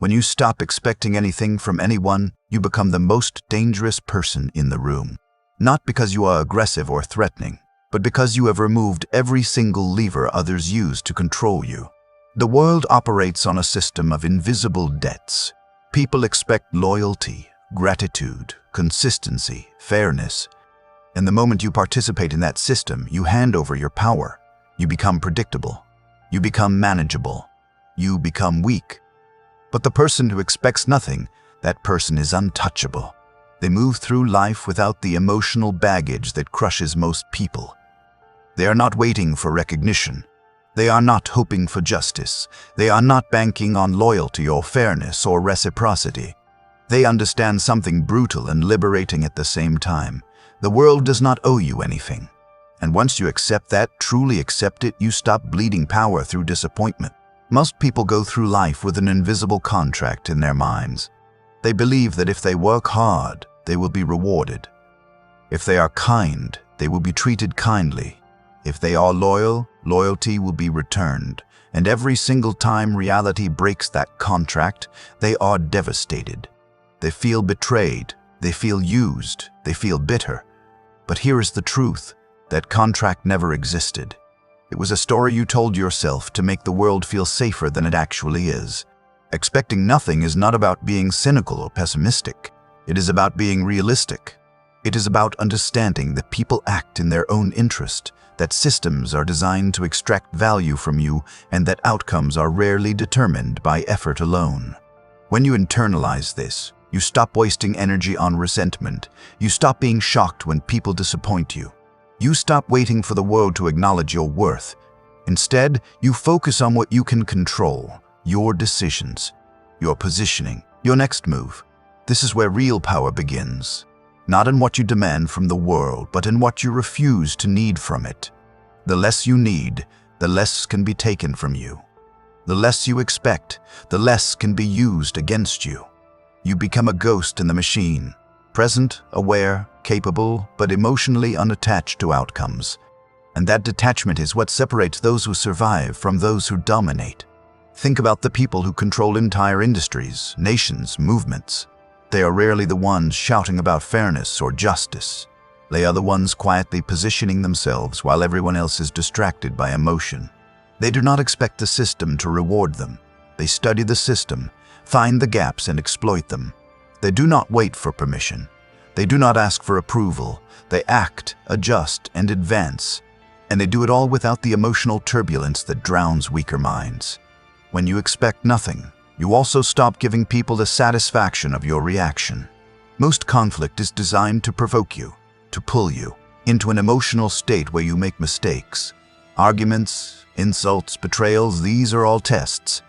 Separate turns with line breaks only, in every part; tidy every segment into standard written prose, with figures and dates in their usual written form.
When you stop expecting anything from anyone, you become the most dangerous person in the room. Not because you are aggressive or threatening, but because you have removed every single lever others use to control you. The world operates on a system of invisible debts. People expect loyalty, gratitude, consistency, fairness. And the moment you participate in that system, you hand over your power. You become predictable. You become manageable. You become weak. But the person who expects nothing, that person is untouchable. They move through life without the emotional baggage that crushes most people. They are not waiting for recognition. They are not hoping for justice. They are not banking on loyalty or fairness or reciprocity. They understand something brutal and liberating at the same time. The world does not owe you anything. And once you accept that, truly accept it, you stop bleeding power through disappointment. Most people go through life with an invisible contract in their minds. They believe that if they work hard, they will be rewarded. If they are kind, they will be treated kindly. If they are loyal, loyalty will be returned. And every single time reality breaks that contract, they are devastated. They feel betrayed. They feel used. They feel bitter. But here is the truth. That contract never existed. It was a story you told yourself to make the world feel safer than it actually is. Expecting nothing is not about being cynical or pessimistic. It is about being realistic. It is about understanding that people act in their own interest, that systems are designed to extract value from you, and that outcomes are rarely determined by effort alone. When you internalize this, you stop wasting energy on resentment. You stop being shocked when people disappoint you. You stop waiting for the world to acknowledge your worth. Instead, you focus on what you can control, your decisions, your positioning, your next move. This is where real power begins. Not in what you demand from the world, but in what you refuse to need from it. The less you need, the less can be taken from you. The less you expect, the less can be used against you. You become a ghost in the machine, present, aware, capable, but emotionally unattached to outcomes. And that detachment is what separates those who survive from those who dominate. Think about the people who control entire industries, nations, movements. They are rarely the ones shouting about fairness or justice. They are the ones quietly positioning themselves while everyone else is distracted by emotion. They do not expect the system to reward them. They study the system, find the gaps and exploit them. They do not wait for permission. They do not ask for approval. They act, adjust, and advance. And they do it all without the emotional turbulence that drowns weaker minds. When you expect nothing, you also stop giving people the satisfaction of your reaction. Most conflict is designed to provoke you, to pull you into an emotional state where you make mistakes. Arguments, insults, betrayals, these are all tests.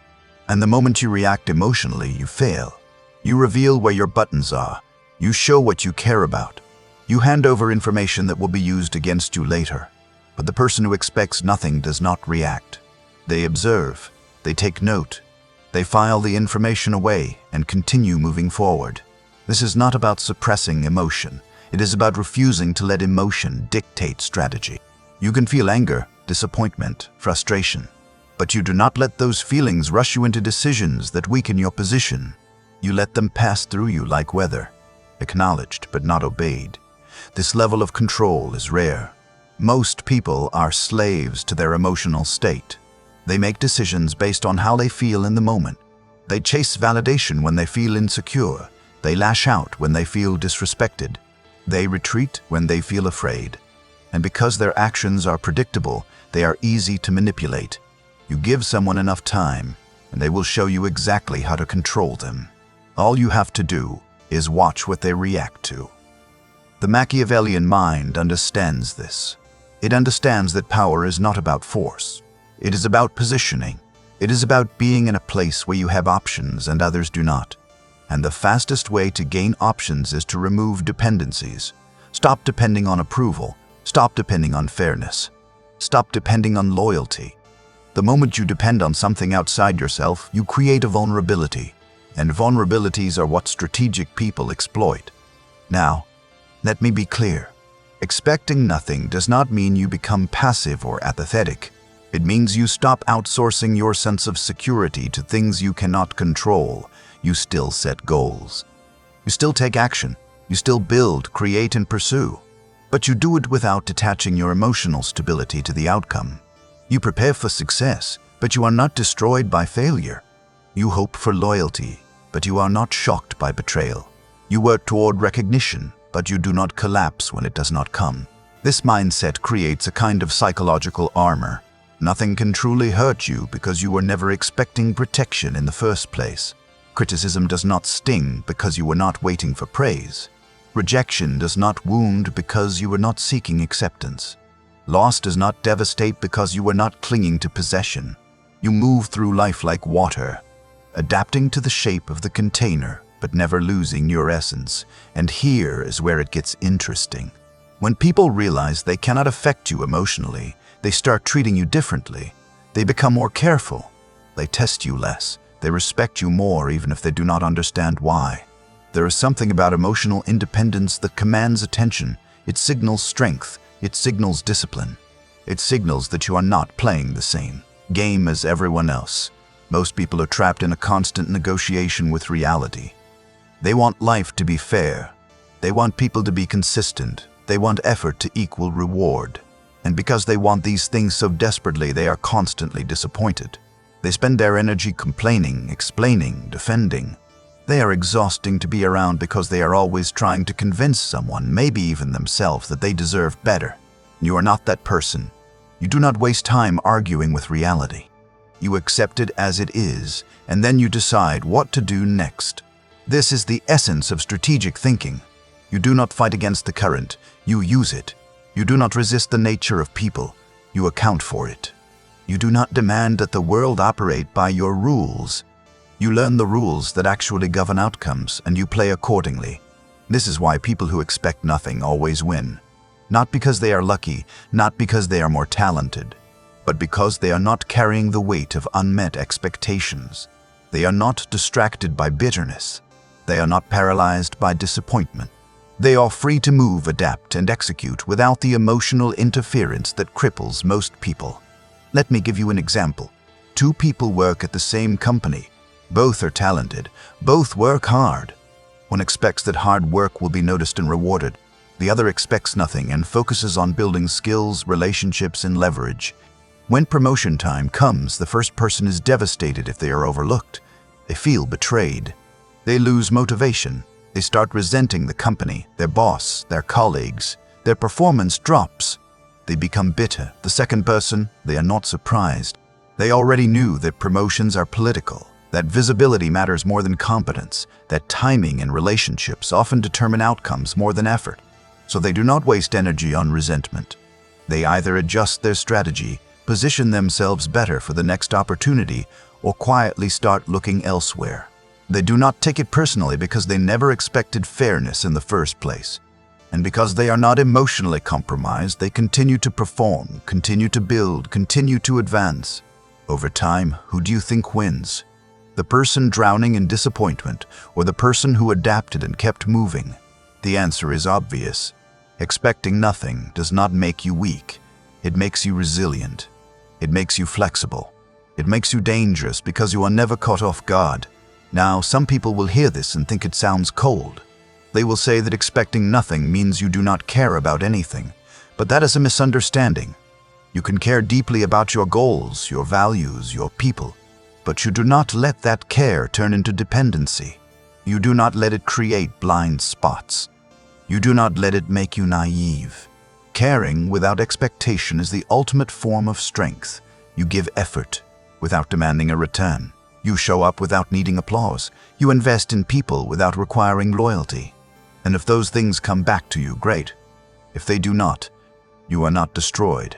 And the moment you react emotionally, you fail. You reveal where your buttons are. You show what you care about. You hand over information that will be used against you later. But the person who expects nothing does not react. They observe. They take note. They file the information away and continue moving forward. This is not about suppressing emotion. It is about refusing to let emotion dictate strategy. You can feel anger, disappointment, frustration, but you do not let those feelings rush you into decisions that weaken your position. You let them pass through you like weather, acknowledged but not obeyed. This level of control is rare. Most people are slaves to their emotional state. They make decisions based on how they feel in the moment. They chase validation when they feel insecure. They lash out when they feel disrespected. They retreat when they feel afraid. And because their actions are predictable, they are easy to manipulate. You give someone enough time, and they will show you exactly how to control them. All you have to do is watch what they react to. The Machiavellian mind understands this. It understands that power is not about force. It is about positioning. It is about being in a place where you have options and others do not. And the fastest way to gain options is to remove dependencies. Stop depending on approval. Stop depending on fairness. Stop depending on loyalty. The moment you depend on something outside yourself, you create a vulnerability. And vulnerabilities are what strategic people exploit. Now, let me be clear. Expecting nothing does not mean you become passive or apathetic. It means you stop outsourcing your sense of security to things you cannot control. You still set goals. You still take action. You still build, create, and pursue. But you do it without detaching your emotional stability to the outcome. You prepare for success, but you are not destroyed by failure. You hope for loyalty, but you are not shocked by betrayal. You work toward recognition, but you do not collapse when it does not come. This mindset creates a kind of psychological armor. Nothing can truly hurt you because you were never expecting protection in the first place. Criticism does not sting because you were not waiting for praise. Rejection does not wound because you were not seeking acceptance. Loss does not devastate because you were not clinging to possession. You move through life like water, adapting to the shape of the container, but never losing your essence. And here is where it gets interesting. When people realize they cannot affect you emotionally, they start treating you differently. They become more careful. They test you less. They respect you more even if they do not understand why. There is something about emotional independence that commands attention. It signals strength. It signals discipline. It signals that you are not playing the same game as everyone else. Most people are trapped in a constant negotiation with reality. They want life to be fair. They want people to be consistent. They want effort to equal reward. And because they want these things so desperately, they are constantly disappointed. They spend their energy complaining, explaining, defending. They are exhausting to be around because they are always trying to convince someone, maybe even themselves, that they deserve better. You are not that person. You do not waste time arguing with reality. You accept it as it is, and then you decide what to do next. This is the essence of strategic thinking. You do not fight against the current, you use it. You do not resist the nature of people, you account for it. You do not demand that the world operate by your rules. You learn the rules that actually govern outcomes, and you play accordingly. This is why people who expect nothing always win. Not because they are lucky, not because they are more talented, but because they are not carrying the weight of unmet expectations. They are not distracted by bitterness. They are not paralyzed by disappointment. They are free to move, adapt, and execute without the emotional interference that cripples most people. Let me give you an example. Two people work at the same company. Both are talented. Both work hard. One expects that hard work will be noticed and rewarded. The other expects nothing and focuses on building skills, relationships, and leverage. When promotion time comes, the first person is devastated if they are overlooked. They feel betrayed. They lose motivation. They start resenting the company, their boss, their colleagues. Their performance drops. They become bitter. The second person, they are not surprised. They already knew that promotions are political, that visibility matters more than competence, that timing and relationships often determine outcomes more than effort. So they do not waste energy on resentment. They either adjust their strategy, position themselves better for the next opportunity, or quietly start looking elsewhere. They do not take it personally because they never expected fairness in the first place. And because they are not emotionally compromised, they continue to perform, continue to build, continue to advance. Over time, who do you think wins? The person drowning in disappointment, or the person who adapted and kept moving? The answer is obvious. Expecting nothing does not make you weak. It makes you resilient. It makes you flexible. It makes you dangerous because you are never caught off guard. Now, some people will hear this and think it sounds cold. They will say that expecting nothing means you do not care about anything, but that is a misunderstanding. You can care deeply about your goals, your values, your people, but you do not let that care turn into dependency. You do not let it create blind spots. You do not let it make you naive. Caring without expectation is the ultimate form of strength. You give effort without demanding a return. You show up without needing applause. You invest in people without requiring loyalty. And if those things come back to you, great. If they do not, you are not destroyed.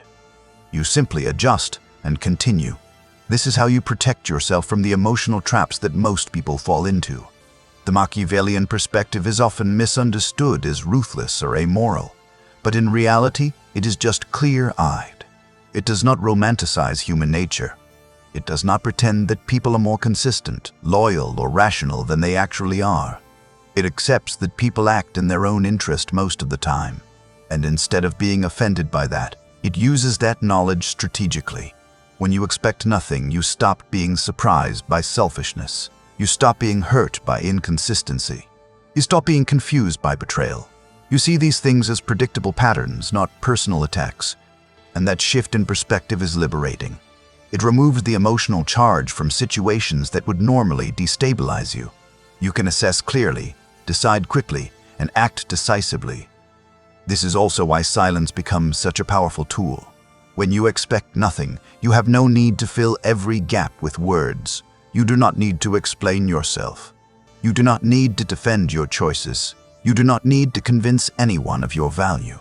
You simply adjust and continue. This is how you protect yourself from the emotional traps that most people fall into. The Machiavellian perspective is often misunderstood as ruthless or amoral, but in reality, it is just clear-eyed. It does not romanticize human nature. It does not pretend that people are more consistent, loyal, or rational than they actually are. It accepts that people act in their own interest most of the time, and instead of being offended by that, it uses that knowledge strategically. When you expect nothing, you stop being surprised by selfishness. You stop being hurt by inconsistency. You stop being confused by betrayal. You see these things as predictable patterns, not personal attacks. And that shift in perspective is liberating. It removes the emotional charge from situations that would normally destabilize you. You can assess clearly, decide quickly, and act decisively. This is also why silence becomes such a powerful tool. When you expect nothing, you have no need to fill every gap with words. You do not need to explain yourself. You do not need to defend your choices. You do not need to convince anyone of your value.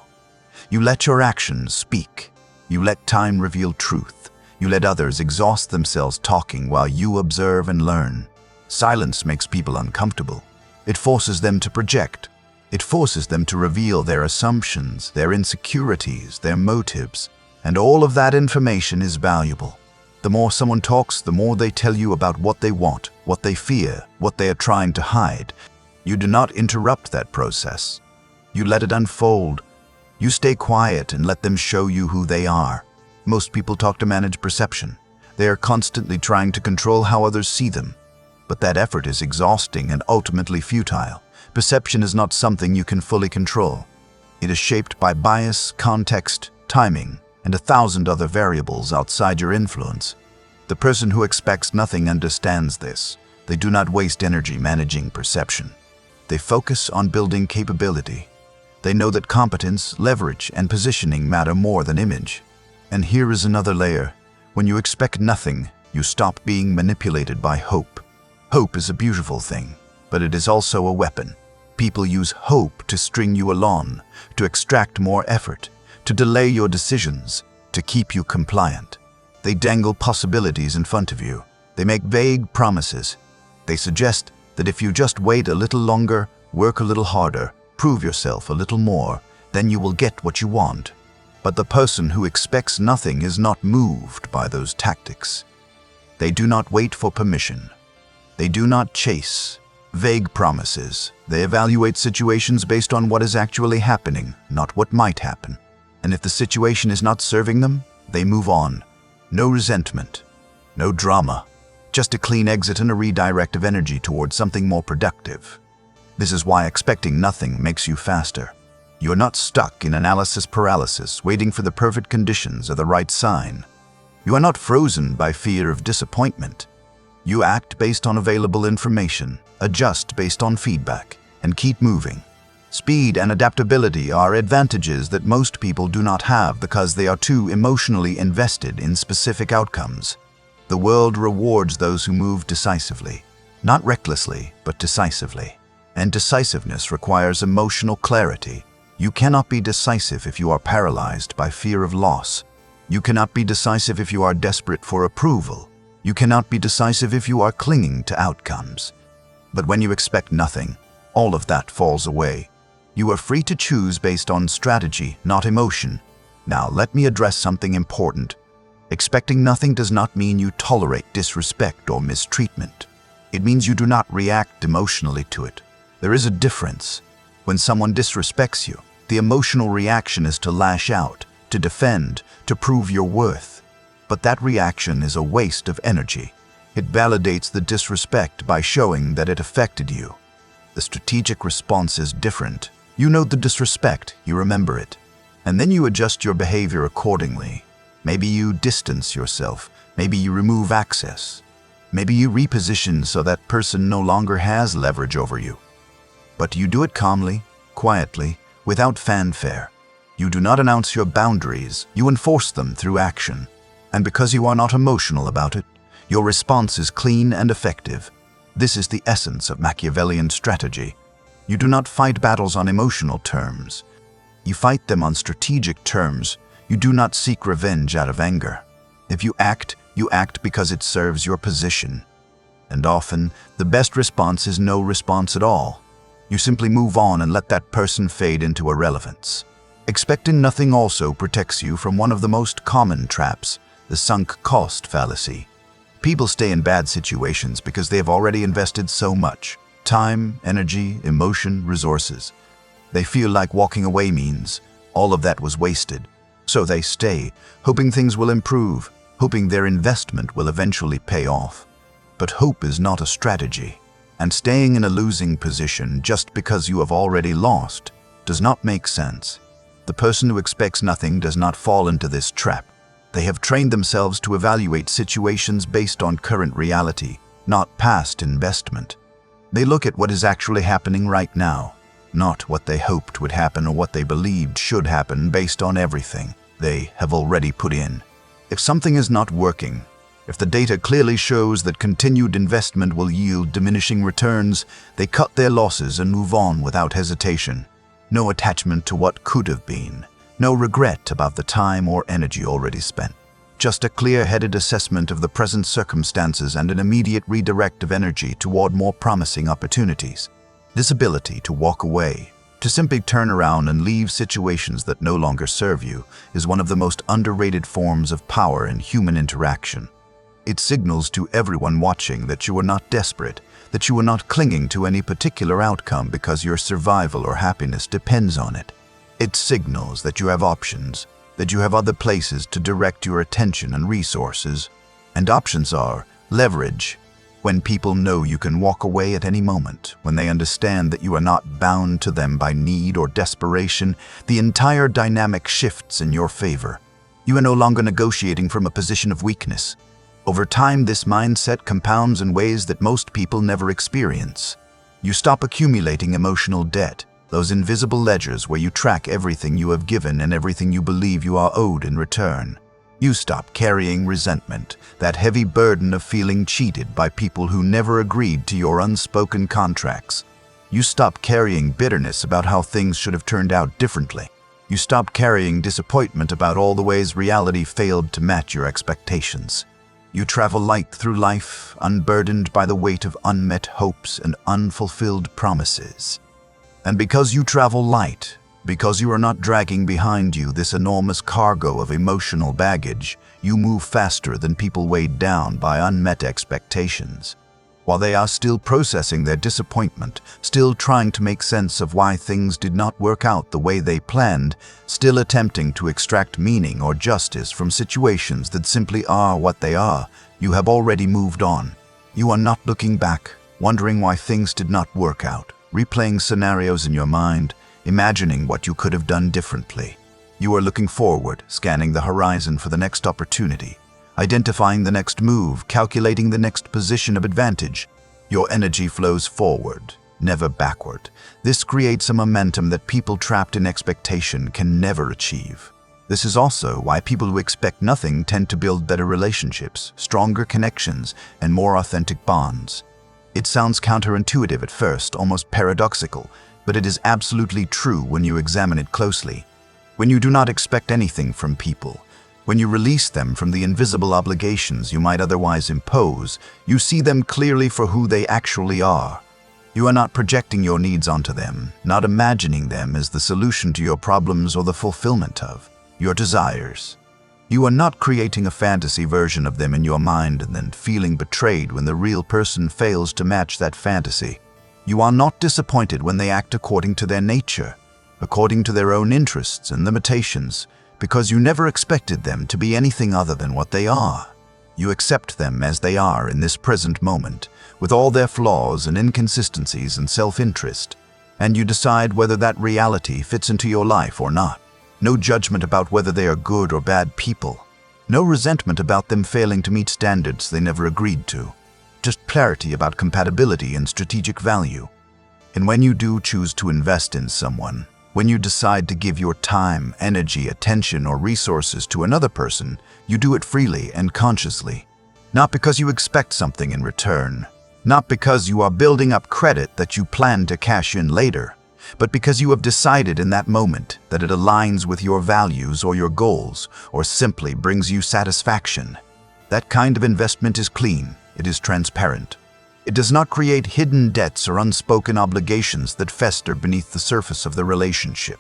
You let your actions speak. You let time reveal truth. You let others exhaust themselves talking while you observe and learn. Silence makes people uncomfortable. It forces them to project. It forces them to reveal their assumptions, their insecurities, their motives. And all of that information is valuable. The more someone talks, the more they tell you about what they want, what they fear, what they are trying to hide. You do not interrupt that process. You let it unfold. You stay quiet and let them show you who they are. Most people talk to manage perception. They are constantly trying to control how others see them. But that effort is exhausting and ultimately futile. Perception is not something you can fully control. It is shaped by bias, context, timing, and 1,000 other variables outside your influence. The person who expects nothing understands this. They do not waste energy managing perception. They focus on building capability. They know that competence, leverage, and positioning matter more than image. And here is another layer. When you expect nothing, you stop being manipulated by hope. Hope is a beautiful thing, but it is also a weapon. People use hope to string you along, to extract more effort, to delay your decisions, to keep you compliant. They dangle possibilities in front of you. They make vague promises. They suggest that if you just wait a little longer, work a little harder, prove yourself a little more, then you will get what you want. But the person who expects nothing is not moved by those tactics. They do not wait for permission. They do not chase vague promises. They evaluate situations based on what is actually happening, not what might happen. And if the situation is not serving them, they move on. No resentment, no drama, just a clean exit and a redirect of energy towards something more productive. This is why expecting nothing makes you faster. You're not stuck in analysis paralysis, waiting for the perfect conditions or the right sign. You are not frozen by fear of disappointment. You act based on available information, adjust based on feedback, and keep moving. Speed and adaptability are advantages that most people do not have because they are too emotionally invested in specific outcomes. The world rewards those who move decisively, not recklessly, but decisively. And decisiveness requires emotional clarity. You cannot be decisive if you are paralyzed by fear of loss. You cannot be decisive if you are desperate for approval. You cannot be decisive if you are clinging to outcomes. But when you expect nothing, all of that falls away. You are free to choose based on strategy, not emotion. Now, let me address something important. Expecting nothing does not mean you tolerate disrespect or mistreatment. It means you do not react emotionally to it. There is a difference. When someone disrespects you, the emotional reaction is to lash out, to defend, to prove your worth. But that reaction is a waste of energy. It validates the disrespect by showing that it affected you. The strategic response is different. You know the disrespect, you remember it, and then you adjust your behavior accordingly. Maybe you distance yourself, maybe you remove access, maybe you reposition so that person no longer has leverage over you. But you do it calmly, quietly, without fanfare. You do not announce your boundaries, you enforce them through action. And because you are not emotional about it, your response is clean and effective. This is the essence of Machiavellian strategy. You do not fight battles on emotional terms. You fight them on strategic terms. You do not seek revenge out of anger. If you act because it serves your position. And often, the best response is no response at all. You simply move on and let that person fade into irrelevance. Expecting nothing also protects you from one of the most common traps, the sunk cost fallacy. People stay in bad situations because they have already invested so much. Time, energy, emotion, resources. They feel like walking away means all of that was wasted. So they stay, hoping things will improve. hoping their investment will eventually pay off. But hope is not a strategy, and staying in a losing position just because you have already lost does not make sense. The person who expects nothing does not fall into this trap. They have trained themselves to evaluate situations based on current reality, not past investment. They look at what is actually happening right now, not what they hoped would happen or what they believed should happen based on everything they have already put in. If something is not working, if the data clearly shows that continued investment will yield diminishing returns, they cut their losses and move on without hesitation. No attachment to what could have been, no regret about the time or energy already spent. Just a clear-headed assessment of the present circumstances and an immediate redirect of energy toward more promising opportunities. This ability to walk away, to simply turn around and leave situations that no longer serve you, is one of the most underrated forms of power in human interaction. It signals to everyone watching that you are not desperate, that you are not clinging to any particular outcome because your survival or happiness depends on it. It signals that you have options, that you have other places to direct your attention and resources. And options are leverage. When people know you can walk away at any moment, when they understand that you are not bound to them by need or desperation, the entire dynamic shifts in your favor. You are no longer negotiating from a position of weakness. Over time, this mindset compounds in ways that most people never experience. You stop accumulating emotional debt, those invisible ledgers where you track everything you have given and everything you believe you are owed in return. You stop carrying resentment, that heavy burden of feeling cheated by people who never agreed to your unspoken contracts. You stop carrying bitterness about how things should have turned out differently. You stop carrying disappointment about all the ways reality failed to match your expectations. You travel light through life, unburdened by the weight of unmet hopes and unfulfilled promises. And because you travel light, because you are not dragging behind you this enormous cargo of emotional baggage, you move faster than people weighed down by unmet expectations. While they are still processing their disappointment, still trying to make sense of why things did not work out the way they planned, still attempting to extract meaning or justice from situations that simply are what they are, you have already moved on. You are not looking back, wondering why things did not work out, replaying scenarios in your mind, imagining what you could have done differently. You are looking forward, scanning the horizon for the next opportunity, identifying the next move, calculating the next position of advantage. Your energy flows forward, never backward. This creates a momentum that people trapped in expectation can never achieve. This is also why people who expect nothing tend to build better relationships, stronger connections, and more authentic bonds. It sounds counterintuitive at first, almost paradoxical, but it is absolutely true when you examine it closely. When you do not expect anything from people, when you release them from the invisible obligations you might otherwise impose, you see them clearly for who they actually are. You are not projecting your needs onto them, not imagining them as the solution to your problems or the fulfillment of your desires. You are not creating a fantasy version of them in your mind and then feeling betrayed when the real person fails to match that fantasy. You are not disappointed when they act according to their nature, according to their own interests and limitations, because you never expected them to be anything other than what they are. You accept them as they are in this present moment, with all their flaws and inconsistencies and self-interest, and you decide whether that reality fits into your life or not. No judgment about whether they are good or bad people. No resentment about them failing to meet standards they never agreed to. Just clarity about compatibility and strategic value. And when you do choose to invest in someone, when you decide to give your time, energy, attention, or resources to another person, you do it freely and consciously. Not because you expect something in return, not because you are building up credit that you plan to cash in later, but because you have decided in that moment that it aligns with your values or your goals, or simply brings you satisfaction. That kind of investment is clean, it is transparent. It does not create hidden debts or unspoken obligations that fester beneath the surface of the relationship.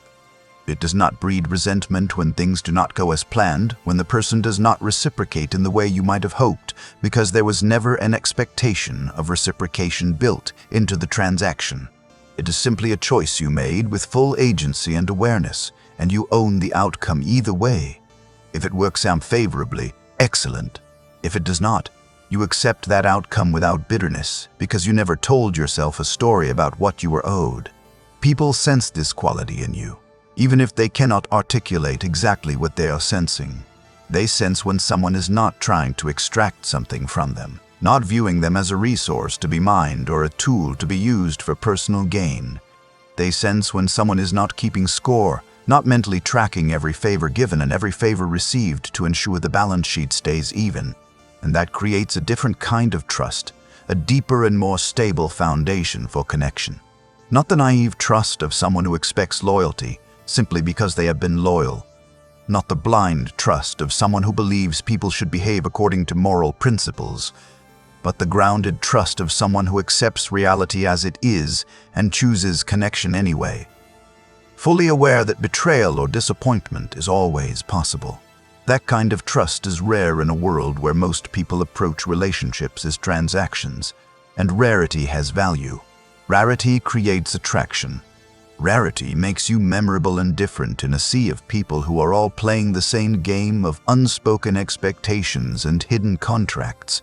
It does not breed resentment when things do not go as planned, when the person does not reciprocate in the way you might have hoped, because there was never an expectation of reciprocation built into the transaction. It is simply a choice you made with full agency and awareness, and you own the outcome either way. If it works out favorably, Excellent. If it does not, you accept that outcome without bitterness because you never told yourself a story about what you were owed. People sense this quality in you, even if they cannot articulate exactly what they are sensing. They sense when someone is not trying to extract something from them, not viewing them as a resource to be mined or a tool to be used for personal gain. They sense when someone is not keeping score, not mentally tracking every favor given and every favor received to ensure the balance sheet stays even. And that creates a different kind of trust, a deeper and more stable foundation for connection. Not the naive trust of someone who expects loyalty simply because they have been loyal. Not the blind trust of someone who believes people should behave according to moral principles, but the grounded trust of someone who accepts reality as it is and chooses connection anyway. Fully aware that betrayal or disappointment is always possible. That kind of trust is rare in a world where most people approach relationships as transactions, and rarity has value. Rarity creates attraction. Rarity makes you memorable and different in a sea of people who are all playing the same game of unspoken expectations and hidden contracts.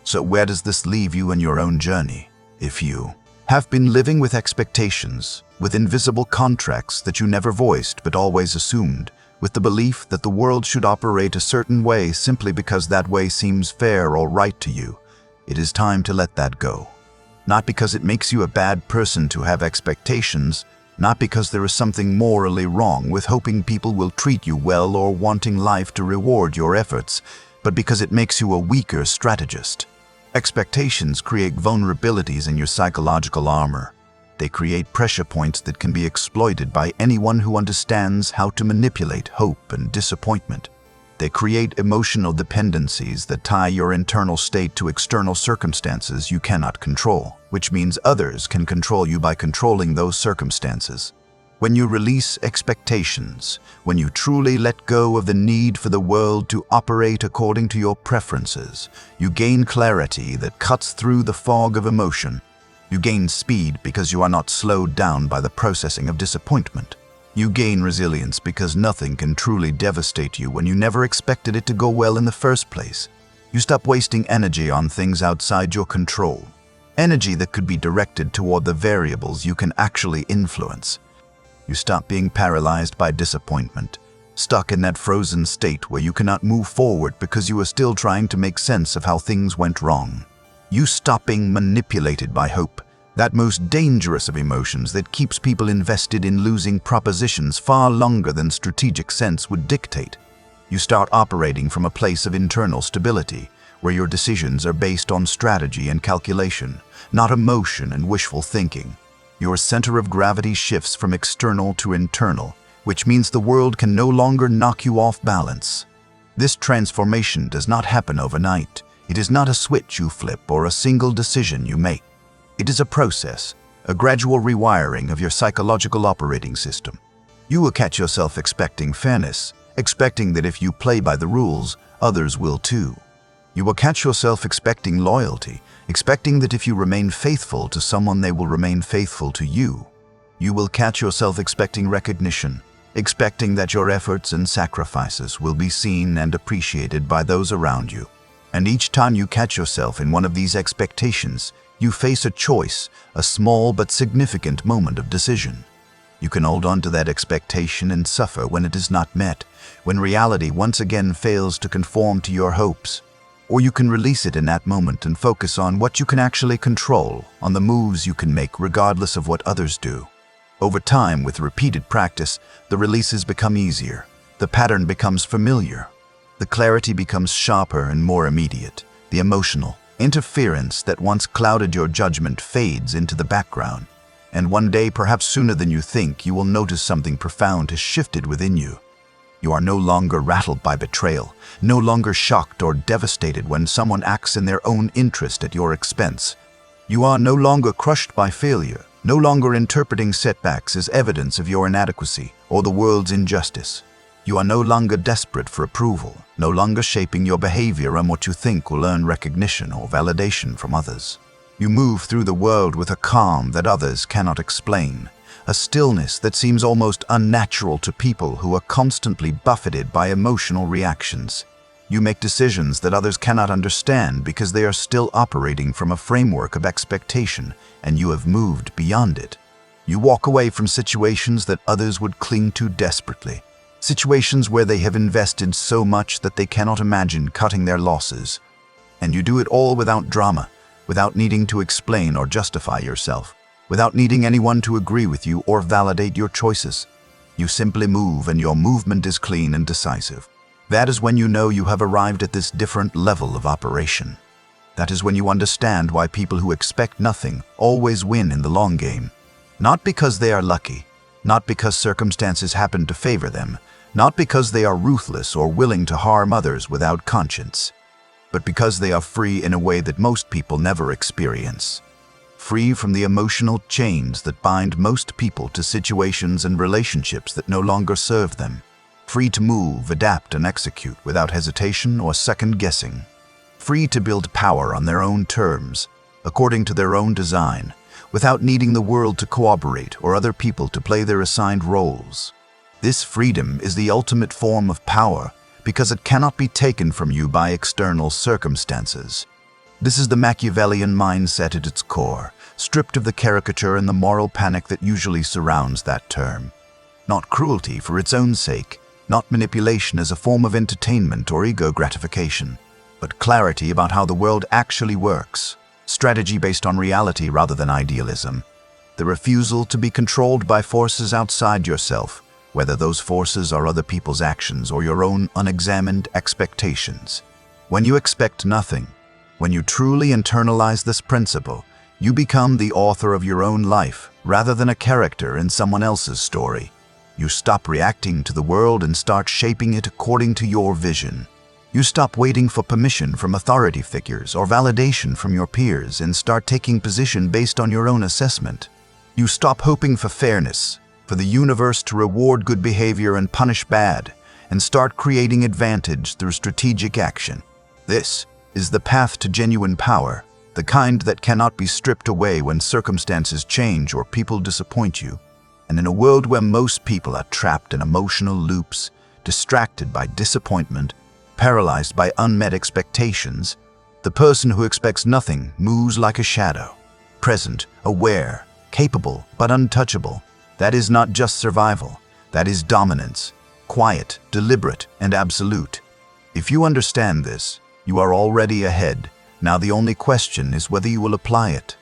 So where does this leave you in your own journey? If you have been living with expectations, with invisible contracts that you never voiced but always assumed, with the belief that the world should operate a certain way simply because that way seems fair or right to you, it is time to let that go. Not because it makes you a bad person to have expectations, not because there is something morally wrong with hoping people will treat you well or wanting life to reward your efforts, but because it makes you a weaker strategist. Expectations create vulnerabilities in your psychological armor. They create pressure points that can be exploited by anyone who understands how to manipulate hope and disappointment. They create emotional dependencies that tie your internal state to external circumstances you cannot control, which means others can control you by controlling those circumstances. When you release expectations, when you truly let go of the need for the world to operate according to your preferences, you gain clarity that cuts through the fog of emotion. You gain speed because you are not slowed down by the processing of disappointment. You gain resilience because nothing can truly devastate you when you never expected it to go well in the first place. You stop wasting energy on things outside your control, energy that could be directed toward the variables you can actually influence. You stop being paralyzed by disappointment, stuck in that frozen state where you cannot move forward because you are still trying to make sense of how things went wrong. You stop being manipulated by hope, that most dangerous of emotions that keeps people invested in losing propositions far longer than strategic sense would dictate. You start operating from a place of internal stability, where your decisions are based on strategy and calculation, not emotion and wishful thinking. Your center of gravity shifts from external to internal, which means the world can no longer knock you off balance. This transformation does not happen overnight. It is not a switch you flip or a single decision you make. It is a process, a gradual rewiring of your psychological operating system. You will catch yourself expecting fairness, expecting that if you play by the rules, others will too. You will catch yourself expecting loyalty, expecting that if you remain faithful to someone, they will remain faithful to you. You will catch yourself expecting recognition, expecting that your efforts and sacrifices will be seen and appreciated by those around you. And each time you catch yourself in one of these expectations, you face a choice, a small but significant moment of decision. You can hold on to that expectation and suffer when it is not met, when reality once again fails to conform to your hopes. Or you can release it in that moment and focus on what you can actually control, on the moves you can make regardless of what others do. Over time, with repeated practice, the releases become easier. The pattern becomes familiar. The clarity becomes sharper and more immediate. The emotional interference that once clouded your judgment fades into the background. And one day, perhaps sooner than you think, you will notice something profound has shifted within you. You are no longer rattled by betrayal, no longer shocked or devastated when someone acts in their own interest at your expense. You are no longer crushed by failure, no longer interpreting setbacks as evidence of your inadequacy or the world's injustice. You are no longer desperate for approval, no longer shaping your behavior on what you think will earn recognition or validation from others. You move through the world with a calm that others cannot explain, a stillness that seems almost unnatural to people who are constantly buffeted by emotional reactions. You make decisions that others cannot understand because they are still operating from a framework of expectation, and you have moved beyond it. You walk away from situations that others would cling to desperately, situations where they have invested so much that they cannot imagine cutting their losses. And you do it all without drama, without needing to explain or justify yourself, without needing anyone to agree with you or validate your choices. You simply move, and your movement is clean and decisive. That is when you know you have arrived at this different level of operation. That is when you understand why people who expect nothing always win in the long game. Not because they are lucky, not because circumstances happen to favor them, not because they are ruthless or willing to harm others without conscience, but because they are free in a way that most people never experience. Free from the emotional chains that bind most people to situations and relationships that no longer serve them. Free to move, adapt, and execute without hesitation or second guessing. Free to build power on their own terms, according to their own design, without needing the world to cooperate or other people to play their assigned roles. This freedom is the ultimate form of power because it cannot be taken from you by external circumstances. This is the Machiavellian mindset at its core, stripped of the caricature and the moral panic that usually surrounds that term. Not cruelty for its own sake, not manipulation as a form of entertainment or ego gratification, but clarity about how the world actually works, strategy based on reality rather than idealism, the refusal to be controlled by forces outside yourself, whether those forces are other people's actions or your own unexamined expectations. When you expect nothing, when you truly internalize this principle, you become the author of your own life rather than a character in someone else's story. You stop reacting to the world and start shaping it according to your vision. You stop waiting for permission from authority figures or validation from your peers and start taking position based on your own assessment. You stop hoping for fairness, for the universe to reward good behavior and punish bad, and start creating advantage through strategic action. This is the path to genuine power, the kind that cannot be stripped away when circumstances change or people disappoint you. And in a world where most people are trapped in emotional loops, distracted by disappointment, paralyzed by unmet expectations, the person who expects nothing moves like a shadow, present, aware, capable, but untouchable. That is not just survival, that is dominance, quiet, deliberate, and absolute. If you understand this, you are already ahead. Now the only question is whether you will apply it.